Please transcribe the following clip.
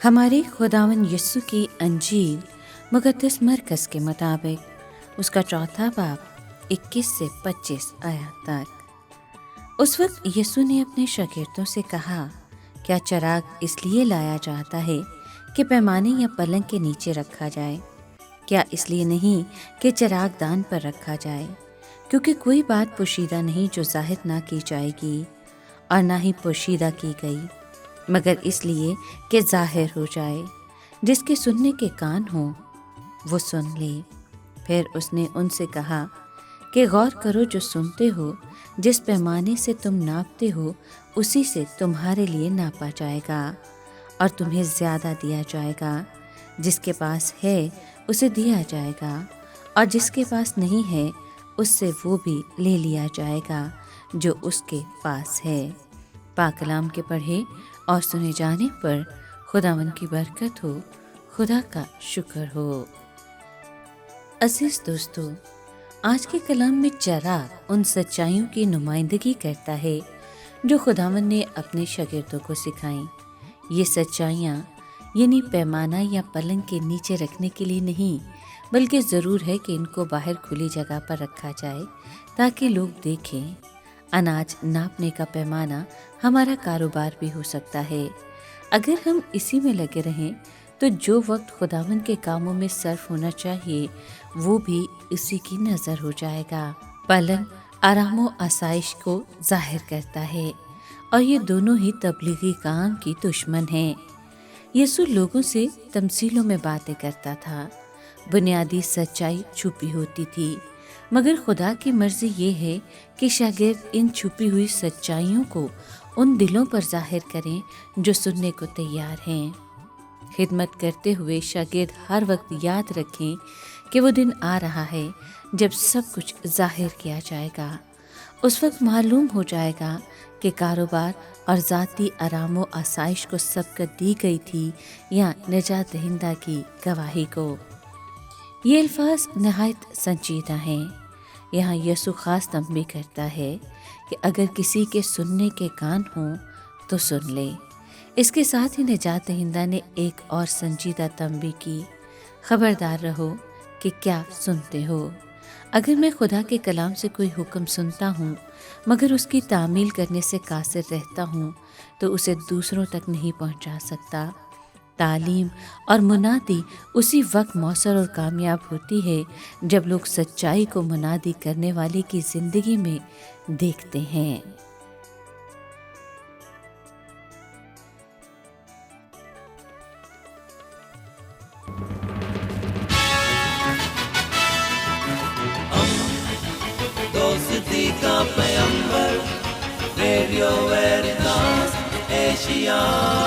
ہمارے خداوند یسوع کی انجیل مقدس مرکز کے مطابق اس کا چوتھا باب 21 سے 25 آیات تک۔ اس وقت یسوع نے اپنے شاگردوں سے کہا، کیا چراغ اس لیے لایا جاتا ہے کہ پیمانے یا پلنگ کے نیچے رکھا جائے؟ کیا اس لیے نہیں کہ چراغ دان پر رکھا جائے؟ کیونکہ کوئی بات پوشیدہ نہیں جو ظاہر نہ کی جائے گی، اور نہ ہی پوشیدہ کی گئی، مگر اس لیے کہ ظاہر ہو جائے۔ جس کے سننے کے کان ہوں وہ سن لے۔ پھر اس نے ان سے کہا کہ غور کرو، جو سنتے ہو، جس پیمانے سے تم ناپتے ہو اسی سے تمہارے لیے ناپا جائے گا، اور تمہیں زیادہ دیا جائے گا۔ جس کے پاس ہے اسے دیا جائے گا، اور جس کے پاس نہیں ہے اس سے وہ بھی لے لیا جائے گا جو اس کے پاس ہے۔ پاک کلام کے پڑھے اور سنے جانے پر خداوند کی برکت ہو، خدا کا شکر ہو۔ عزیز دوستو، آج کے کلام میں چراغ ان سچائیوں کی نمائندگی کرتا ہے جو خداوند نے اپنے شاگردوں کو سکھائیں۔ یہ سچائیاں یعنی پیمانہ یا پلنگ کے نیچے رکھنے کے لیے نہیں، بلکہ ضرور ہے کہ ان کو باہر کھلی جگہ پر رکھا جائے تاکہ لوگ دیکھیں۔ اناج ناپنے کا پیمانہ ہمارا کاروبار بھی ہو سکتا ہے۔ اگر ہم اسی میں لگے رہیں تو جو وقت خداوند کے کاموں میں صرف ہونا چاہیے وہ بھی اسی کی نظر ہو جائے گا۔ پلنگ آرام و آسائش کو ظاہر کرتا ہے، اور یہ دونوں ہی تبلیغی کام کی دشمن ہیں۔ یسوع لوگوں سے تمثیلوں میں باتیں کرتا تھا۔ بنیادی سچائی چھپی ہوتی تھی، مگر خدا کی مرضی یہ ہے کہ شاگرد ان چھپی ہوئی سچائیوں کو ان دلوں پر ظاہر کریں جو سننے کو تیار ہیں۔ خدمت کرتے ہوئے شاگرد ہر وقت یاد رکھیں کہ وہ دن آ رہا ہے جب سب کچھ ظاہر کیا جائے گا۔ اس وقت معلوم ہو جائے گا کہ کاروبار اور ذاتی آرام و آسائش کو سبقت دی گئی تھی یا نجات دہندہ کی گواہی کو۔ یہ الفاظ نہایت سنجیدہ ہیں۔ یہاں یسوع خاص تنبیہ کرتا ہے کہ اگر کسی کے سننے کے کان ہوں تو سن لے۔ اس کے ساتھ ہی نجات دہندہ نے ایک اور سنجیدہ تنبیہ کی، خبردار رہو کہ کیا سنتے ہو۔ اگر میں خدا کے کلام سے کوئی حکم سنتا ہوں مگر اس کی تعمیل کرنے سے قاصر رہتا ہوں تو اسے دوسروں تک نہیں پہنچا سکتا۔ تعلیم اور منادی اسی وقت مؤثر اور کامیاب ہوتی ہے جب لوگ سچائی کو منادی کرنے والے کی زندگی میں دیکھتے ہیں۔ دوستی کا پیمبر، ریڈیو ویریتاس ایشیا۔